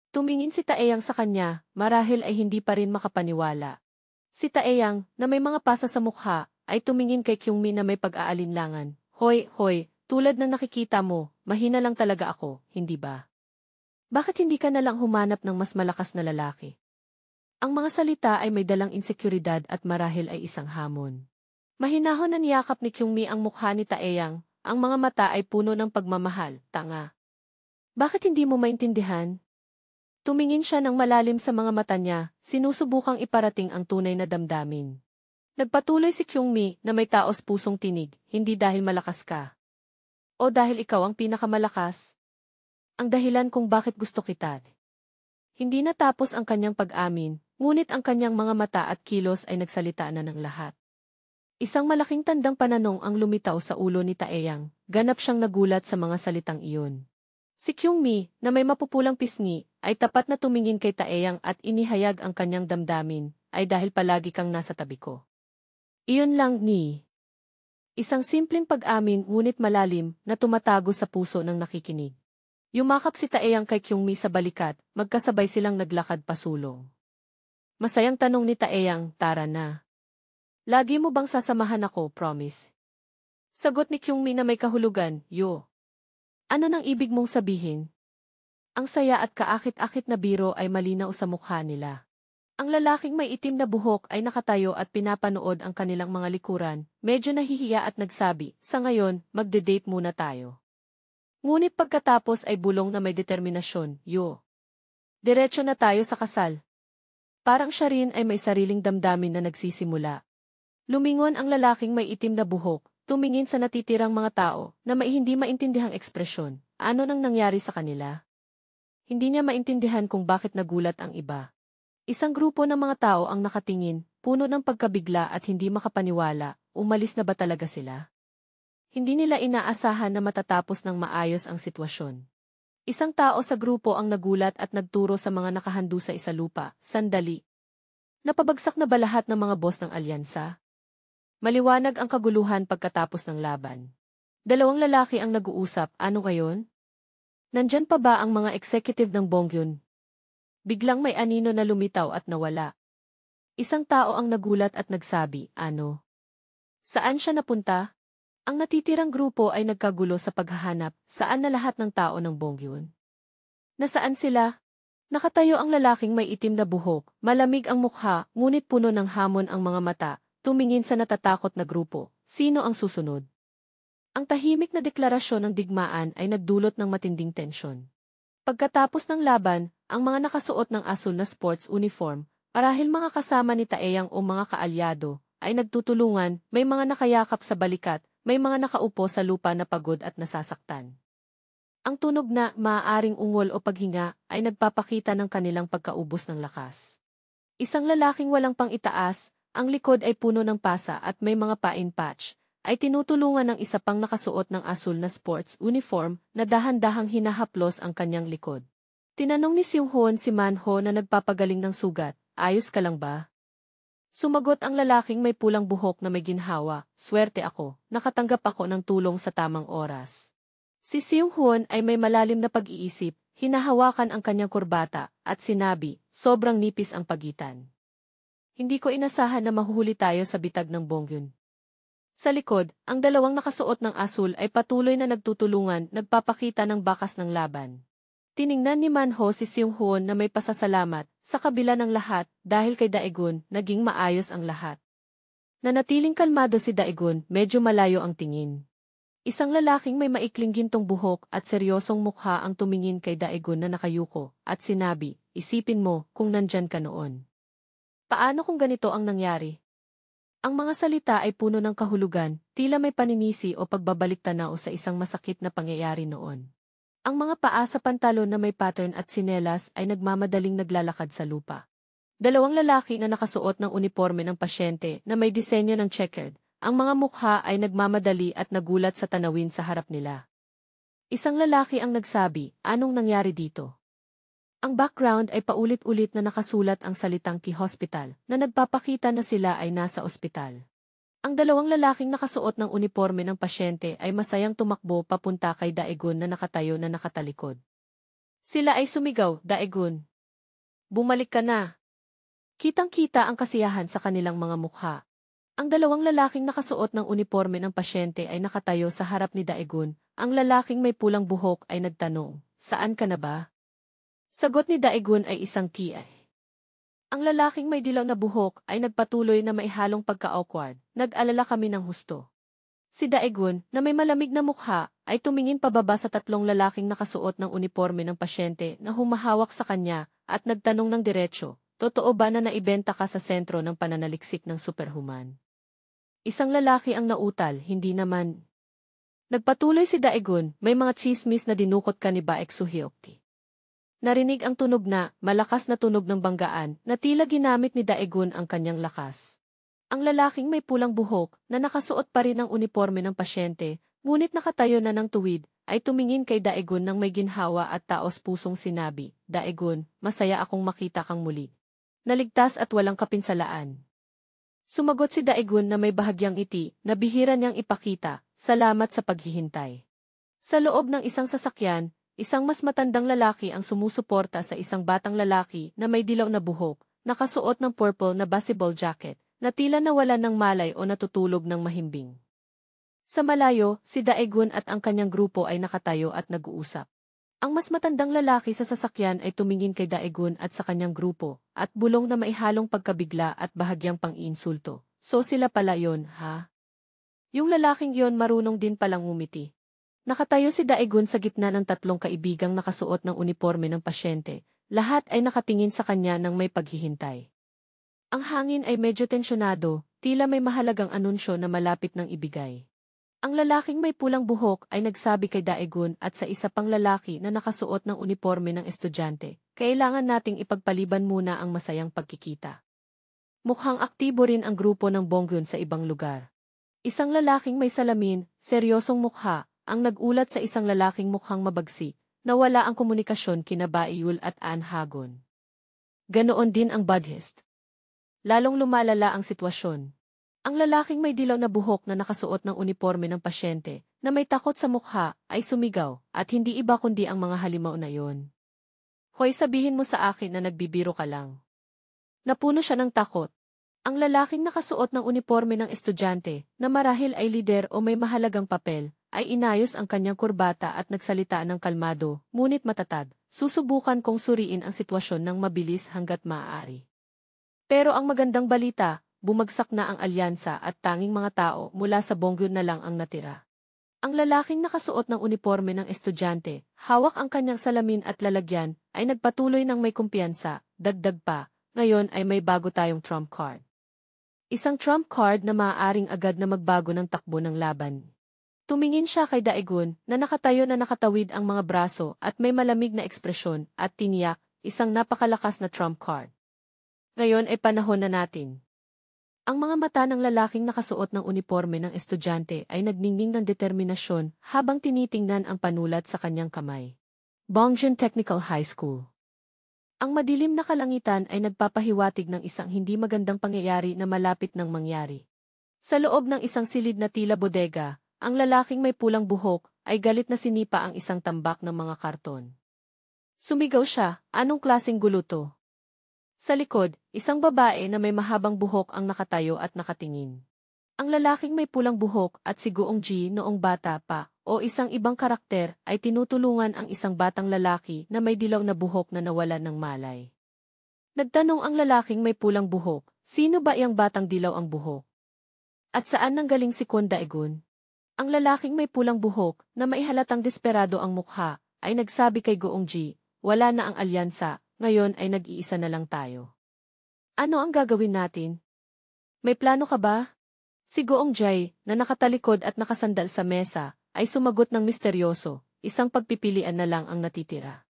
Tumingin si Taeyang sa kanya, marahil ay hindi pa rin makapaniwala. Si Taeyang, na may mga pasa sa mukha, ay tumingin kay Kyungmi na may pag-aalinlangan. Hoy, tulad ng nakikita mo, mahina lang talaga ako, hindi ba? Bakit hindi ka nalang humanap ng mas malakas na lalaki? Ang mga salita ay may dalang insekuridad at marahil ay isang hamon. Mahinahon na niyakap ni Kyungmi ang mukha ni Taeyang, ang mga mata ay puno ng pagmamahal, tanga. Bakit hindi mo maintindihan? Tumingin siya ng malalim sa mga mata niya, sinusubukang iparating ang tunay na damdamin. Nagpatuloy si Kyungmi na may taos pusong tinig, hindi dahil malakas ka. O dahil ikaw ang pinakamalakas? Ang dahilan kung bakit gusto kita. Hindi natapos ang kanyang pag-amin, ngunit ang kanyang mga mata at kilos ay nagsalita na ng lahat. Isang malaking tandang pananong ang lumitaw sa ulo ni Taeyang, ganap siyang nagulat sa mga salitang iyon. Si Kyungmi, na may mapupulang pisngi, ay tapat na tumingin kay Taeyang at inihayag ang kanyang damdamin, ay dahil palagi kang nasa tabi ko. Iyon lang ni. Isang simpleng pag-amin ngunit malalim na tumatago sa puso ng nakikinig. Yumakap si Taeyang kay Kyungmi sa balikat, magkasabay silang naglakad pasulong. Masayang tanong ni Taeyang, tara na. Lagi mo bang sasamahan ako, promise? Sagot ni Kyungmi na may kahulugan, yo. Ano nang ibig mong sabihin? Ang saya at kaakit-akit na biro ay malinaw sa mukha nila. Ang lalaking may itim na buhok ay nakatayo at pinapanood ang kanilang mga likuran, medyo nahihiya at nagsabi, sa ngayon, magde-date muna tayo. Ngunit pagkatapos ay bulong na may determinasyon, diretso na tayo sa kasal. Parang siya rin ay may sariling damdamin na nagsisimula. Lumingon ang lalaking may itim na buhok, tumingin sa natitirang mga tao na may hindi maintindihang ekspresyon. Ano nang nangyari sa kanila? Hindi niya maintindihan kung bakit nagulat ang iba. Isang grupo ng mga tao ang nakatingin, puno ng pagkabigla at hindi makapaniwala, umalis na ba talaga sila? Hindi nila inaasahan na matatapos ng maayos ang sitwasyon. Isang tao sa grupo ang nagulat at nagturo sa mga nakahandu sa isalupa, sandali. Napabagsak na ba lahat ng mga boss ng alyansa? Maliwanag ang kaguluhan pagkatapos ng laban. Dalawang lalaki ang nag-uusap, ano ngayon? Nandyan pa ba ang mga executive ng Bongyun? Biglang may anino na lumitaw at nawala. Isang tao ang nagulat at nagsabi, ano? Saan siya napunta? Ang natitirang grupo ay nagkagulo sa paghahanap, saan na lahat ng tao ng Bongyun? Nasaan sila? Nakatayo ang lalaking may itim na buhok, malamig ang mukha, ngunit puno ng hamon ang mga mata, tumingin sa natatakot na grupo. Sino ang susunod? Ang tahimik na deklarasyon ng digmaan ay nagdulot ng matinding tensyon. Pagkatapos ng laban, ang mga nakasuot ng asul na sports uniform, marahil mga kasama ni Taeyang o mga kaalyado, ay nagtutulungan, may mga nakayakap sa balikat, may mga nakaupo sa lupa na pagod at nasasaktan. Ang tunog na maaaring ungol o paghinga ay nagpapakita ng kanilang pagkaubos ng lakas. Isang lalaking walang pang-itaas, ang likod ay puno ng pasa at may mga pain patch, ay tinutulungan ng isa pang nakasuot ng asul na sports uniform na dahan-dahang hinahaplos ang kanyang likod. Tinanong ni Seung-hoon si Man-ho na nagpapagaling ng sugat, ayos ka lang ba? Sumagot ang lalaking may pulang buhok na may ginhawa, swerte ako, nakatanggap ako ng tulong sa tamang oras. Si Seung-hoon ay may malalim na pag-iisip, hinahawakan ang kanyang kurbata, at sinabi, sobrang nipis ang pagitan. Hindi ko inasahan na mahuhuli tayo sa bitag ng Bongyun. Sa likod, ang dalawang nakasuot ng asul ay patuloy na nagtutulungan, nagpapakita ng bakas ng laban. Tiningnan ni Man-ho si Seung-hoon na may pasasalamat, sa kabila ng lahat, dahil kay Daegun, naging maayos ang lahat. Nanatiling kalmado si Daegun, medyo malayo ang tingin. Isang lalaking may maikling gintong buhok at seryosong mukha ang tumingin kay Daegun na nakayuko, at sinabi, isipin mo kung nandyan ka noon. Paano kung ganito ang nangyari? Ang mga salita ay puno ng kahulugan, tila may paninisi o pagbabalik-tanaw sa isang masakit na pangyayari noon. Ang mga paa sa pantalon na may pattern at sinelas ay nagmamadaling naglalakad sa lupa. Dalawang lalaki na nakasuot ng uniforme ng pasyente na may disenyo ng checkered, ang mga mukha ay nagmamadali at nagulat sa tanawin sa harap nila. Isang lalaki ang nagsabi, anong nangyari dito? Ang background ay paulit-ulit na nakasulat ang salitang Ki-hospital, na nagpapakita na sila ay nasa ospital. Ang dalawang lalaking nakasuot ng uniforme ng pasyente ay masayang tumakbo papunta kay Daegun na nakatayo na nakatalikod. Sila ay sumigaw, Daegun, bumalik ka na. Kitang-kita ang kasiyahan sa kanilang mga mukha. Ang dalawang lalaking nakasuot ng uniforme ng pasyente ay nakatayo sa harap ni Daegun. Ang lalaking may pulang buhok ay nagtanong, saan ka na ba? Sagot ni Daegun ay isang kiay. Ang lalaking may dilaw na buhok ay nagpatuloy na maihalong pagka-awkward, nag-alala kami ng husto. Si Daegun, na may malamig na mukha, ay tumingin pababa sa tatlong lalaking nakasuot ng uniforme ng pasyente na humahawak sa kanya at nagtanong ng diretsyo, totoo ba na naibenta ka sa sentro ng pananaliksik ng superhuman? Isang lalaki ang nautal, hindi naman. Nagpatuloy si Daegun, may mga chismis na dinukot ka ni Baek Suhyokti. Narinig ang tunog na, malakas na tunog ng banggaan, na tila ginamit ni Daegun ang kanyang lakas. Ang lalaking may pulang buhok, na nakasuot pa rin ang uniforme ng pasyente, ngunit nakatayo na ng tuwid, ay tumingin kay Daegun ng may ginhawa at taos-pusong sinabi, Daegun, masaya akong makita kang muli. Naligtas at walang kapinsalaan. Sumagot si Daegun na may bahagyang ngiti, na bihira niyang ipakita, salamat sa paghihintay. Sa loob ng isang sasakyan, isang mas matandang lalaki ang sumusuporta sa isang batang lalaki na may dilaw na buhok, nakasuot ng purple na baseball jacket, na tila nawalan ng malay o natutulog ng mahimbing. Sa malayo, si Daegun at ang kanyang grupo ay nakatayo at nag-uusap. Ang mas matandang lalaki sa sasakyan ay tumingin kay Daegun at sa kanyang grupo, at bulong na maihalong pagkabigla at bahagyang pang-iinsulto. So sila pala yon, ha? Yung lalaking yon marunong din palang ngumiti. Nakatayo si Daegun sa gitna ng tatlong kaibigang nakasuot ng uniforme ng pasyente. Lahat ay nakatingin sa kanya ng may paghihintay. Ang hangin ay medyo tensyonado, tila may mahalagang anunsyo na malapit ng ibigay. Ang lalaking may pulang buhok ay nagsabi kay Daegun at sa isa pang lalaki na nakasuot ng uniforme ng estudyante, kailangan nating ipagpaliban muna ang masayang pagkikita. Mukhang aktibo rin ang grupo ng Bonggun sa ibang lugar. Isang lalaking may salamin, seryosong mukha, ang nagulat sa isang lalaking mukhang mabagsik, na wala ang komunikasyon kina Baiyul at An Hagon. Ganoon din ang Buddhist. Lalong lumalala ang sitwasyon. Ang lalaking may dilaw na buhok na nakasuot ng uniforme ng pasyente, na may takot sa mukha, ay sumigaw, at hindi iba kundi ang mga halimaw na yon. Hoy, sabihin mo sa akin na nagbibiro ka lang. Napuno siya ng takot. Ang lalaking nakasuot ng uniforme ng estudyante, na marahil ay lider o may mahalagang papel, ay inayos ang kanyang kurbata at nagsalita ng kalmado, ngunit matatag. Susubukan kong suriin ang sitwasyon ng mabilis hanggat maaari. Pero ang magandang balita, bumagsak na ang alyansa at tanging mga tao mula sa Bonggun na lang ang natira. Ang lalaking nakasuot ng uniforme ng estudyante, hawak ang kanyang salamin at lalagyan, ay nagpatuloy ng may kumpiyansa, dagdag pa, ngayon ay may bago tayong trump card. Isang trump card na maaaring agad na magbago ng takbo ng laban. Tumingin siya kay Daegun, na nakatayo na nakatawid ang mga braso at may malamig na ekspresyon, at tiniyak, isang napakalakas na trump card. Ngayon ay panahon na natin. Ang mga mata ng lalaking nakasuot ng uniforme ng estudyante ay nagningning ng determinasyon habang tinitingnan ang panulat sa kanyang kamay. Bongjin Technical High School. Ang madilim na kalangitan ay nagpapahiwatig ng isang hindi magandang pangyayari na malapit ng mangyari. Sa loob ng isang silid na tila bodega, ang lalaking may pulang buhok ay galit na sinipa ang isang tambak ng mga karton. Sumigaw siya, anong klaseng gulo to? Sa likod, isang babae na may mahabang buhok ang nakatayo at nakatingin. Ang lalaking may pulang buhok at si Goong Ji noong bata pa, o isang ibang karakter, ay tinutulungan ang isang batang lalaki na may dilaw na buhok na nawalan ng malay. Nagtanong ang lalaking may pulang buhok, sino ba iyang batang dilaw ang buhok? At saan nanggaling si Kwon Daegun? Ang lalaking may pulang buhok, na maihalatang desperado ang mukha, ay nagsabi kay Goong Ji, wala na ang alyansa. Ngayon ay nag-iisa na lang tayo. Ano ang gagawin natin? May plano ka ba? Si Goong Jai, na nakatalikod at nakasandal sa mesa, ay sumagot ng misteryoso, isang pagpipilian na lang ang natitira.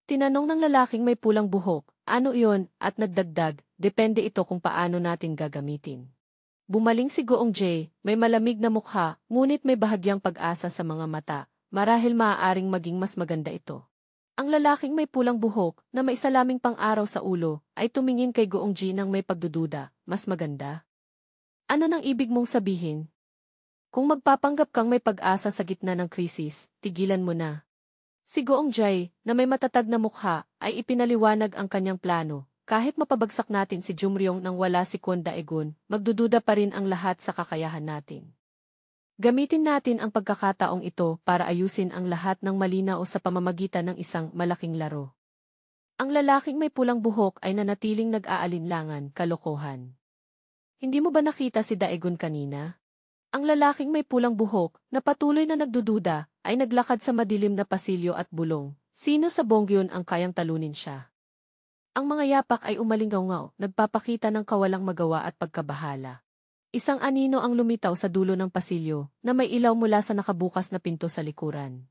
Tinanong ng lalaking may pulang buhok, ano iyon, at nagdagdag, depende ito kung paano natin gagamitin. Bumaling si Goong Jai, may malamig na mukha, ngunit may bahagyang pag-asa sa mga mata, marahil maaaring maging mas maganda ito. Ang lalaking may pulang buhok, na may salaming pang-araw sa ulo, ay tumingin kay Goong Ji nang may pagdududa, mas maganda? Ano nang ibig mong sabihin? Kung magpapanggap kang may pag-asa sa gitna ng krisis, tigilan mo na. Si Goong Jai, na may matatag na mukha, ay ipinaliwanag ang kanyang plano. Kahit mapabagsak natin si Jumryong nang wala si Kwon Daegun, magdududa pa rin ang lahat sa kakayahan natin. Gamitin natin ang pagkakataong ito para ayusin ang lahat ng malinaw sa pamamagitan ng isang malaking laro. Ang lalaking may pulang buhok ay nanatiling nag-aalinlangan, kalokohan. Hindi mo ba nakita si Daegun kanina? Ang lalaking may pulang buhok, na patuloy na nagdududa, ay naglakad sa madilim na pasilyo at bulong. Sino sa Bonggun ang kayang talunin siya? Ang mga yapak ay umalingaw-ngaw, nagpapakita ng kawalang magawa at pagkabahala. Isang anino ang lumitaw sa dulo ng pasilyo, na may ilaw mula sa nakabukas na pinto sa likuran.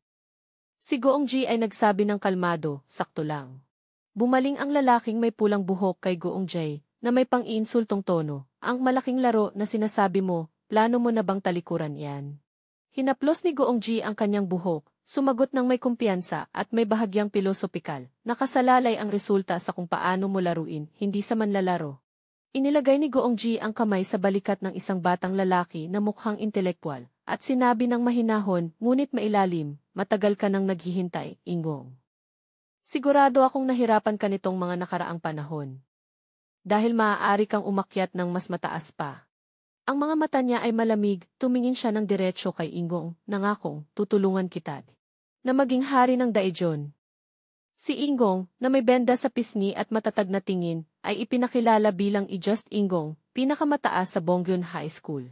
Si Goong Ji ay nagsabi ng kalmado, sakto lang. Bumaling ang lalaking may pulang buhok kay Goong Jai, na may pang-iinsultong tono, ang malaking laro na sinasabi mo, plano mo na bang talikuran yan? Hinaplos ni Goong Ji ang kanyang buhok, sumagot ng may kumpiyansa at may bahagyang pilosopikal, nakasalalay ang resulta sa kung paano mo laruin, hindi sa manlalaro. Inilagay ni Goong Ji ang kamay sa balikat ng isang batang lalaki na mukhang intelektwal, at sinabi ng mahinahon, ngunit mailalim, matagal ka nang naghihintay, Ingong. Sigurado akong nahirapan ka nitong mga nakaraang panahon. Dahil maaari kang umakyat ng mas mataas pa. Ang mga mata niya ay malamig, tumingin siya ng diretsyo kay Ingong, nangakong, tutulungan kita na maging hari ng Daejeon. Si Ingong, na may benda sa pisngi at matatag na tingin, ay ipinakilala bilang i-Just Ingong, pinakamataas sa Bonghyun High School.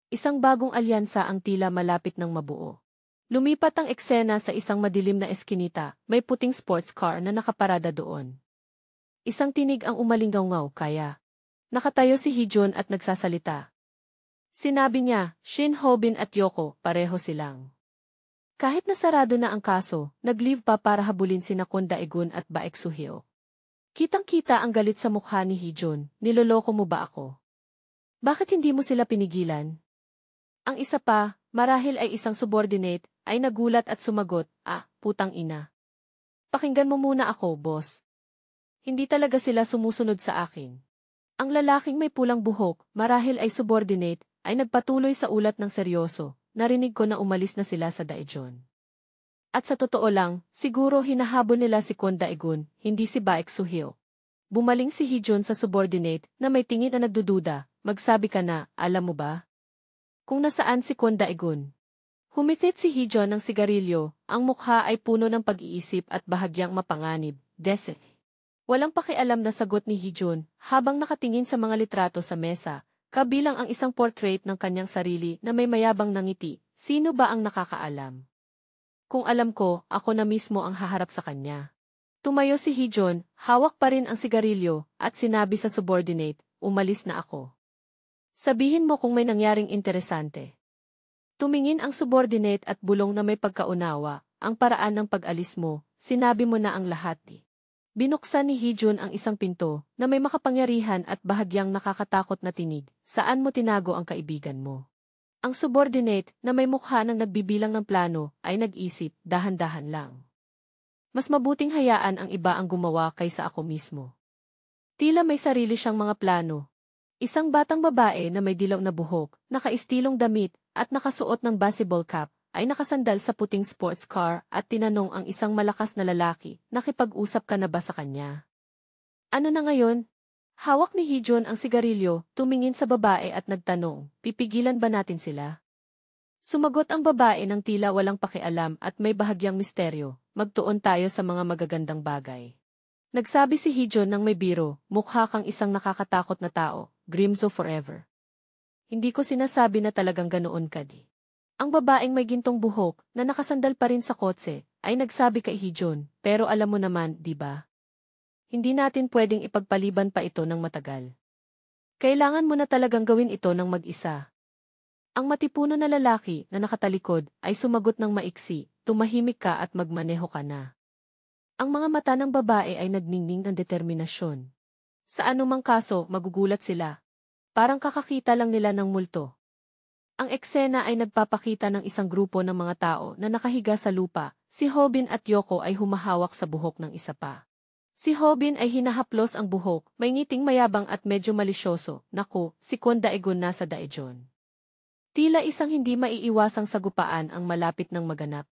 Isang bagong alyansa ang tila malapit ng mabuo. Lumipat ang eksena sa isang madilim na eskinita, may puting sports car na nakaparada doon. Isang tinig ang umalingaw-ngaw kaya. Nakatayo si Heejun at nagsasalita. Sinabi niya, Shin Ho-bin at Yoko, pareho silang. Kahit nasarado na ang kaso, nag-leave pa para habulin sina Kwon Daegun at Baek Soo-hyo. Kitang-kita ang galit sa mukha ni Heejun, niloloko mo ba ako? Bakit hindi mo sila pinigilan? Ang isa pa, marahil ay isang subordinate, ay nagulat at sumagot, putang ina. Pakinggan mo muna ako, boss. Hindi talaga sila sumusunod sa akin. Ang lalaking may pulang buhok, marahil ay subordinate, ay nagpatuloy sa ulat ng seryoso. Narinig ko na umalis na sila sa Daejeon. At sa totoo lang, siguro hinahabol nila si Kwon Daegun, hindi si Baek Soo-hyo. Bumaling si Heejun sa subordinate na may tingin na nagdududa, magsabi ka na, alam mo ba? Kung nasaan si Kwon Daegun. Humitit si Heejun ng sigarilyo, ang mukha ay puno ng pag-iisip at bahagyang mapanganib, Dese. Walang pakialam na sagot ni Heejun, habang nakatingin sa mga litrato sa mesa, kabilang ang isang portrait ng kanyang sarili na may mayabang na ngiti, sino ba ang nakakaalam? Kung alam ko, ako na mismo ang haharap sa kanya. Tumayo si Heejun, hawak pa rin ang sigarilyo, at sinabi sa subordinate, umalis na ako. Sabihin mo kung may nangyaring interesante. Tumingin ang subordinate at bulong na may pagkaunawa, ang paraan ng pag-alis mo, sinabi mo na ang lahat. Binuksan ni Heejun ang isang pinto na may makapangyarihan at bahagyang nakakatakot na tinig. Saan mo tinago ang kaibigan mo? Ang subordinate na may mukha ng nagbibilang ng plano ay nag-isip, dahan-dahan lang. Mas mabuting hayaan ang iba ang gumawa kaysa ako mismo. Tila may sarili siyang mga plano. Isang batang babae na may dilaw na buhok, nakaistilong damit, at nakasuot ng baseball cap, ay nakasandal sa puting sports car at tinanong ang isang malakas na lalaki, nakipag-usap ka na ba sa kanya? Ano na ngayon? Hawak ni Heejun ang sigarilyo, tumingin sa babae at nagtanong, pipigilan ba natin sila? Sumagot ang babae ng tila walang pakialam at may bahagyang misteryo, magtuon tayo sa mga magagandang bagay. Nagsabi si Heejun ng may biro, mukha kang isang nakakatakot na tao, Grimzo forever. Hindi ko sinasabi na talagang ganoon ka di. Ang babaeng may gintong buhok, na nakasandal pa rin sa kotse, ay nagsabi kay Heejun, pero alam mo naman, di ba? Hindi natin pwedeng ipagpaliban pa ito ng matagal. Kailangan mo na talagang gawin ito ng mag-isa. Ang matipuno na lalaki na nakatalikod ay sumagot ng maiksi, tumahimik ka at magmaneho ka na. Ang mga mata ng babae ay nagningning ng determinasyon. Sa anumang kaso, magugulat sila. Parang kakakita lang nila ng multo. Ang eksena ay nagpapakita ng isang grupo ng mga tao na nakahiga sa lupa. Si Ho-bin at Yoko ay humahawak sa buhok ng isa pa. Si Ho-bin ay hinahaplos ang buhok, may ngiting mayabang at medyo malisyoso. Naku, si Kwon Daegun nasa Daejeon. Tila isang hindi maiiwasang sagupaan ang malapit ng maganap.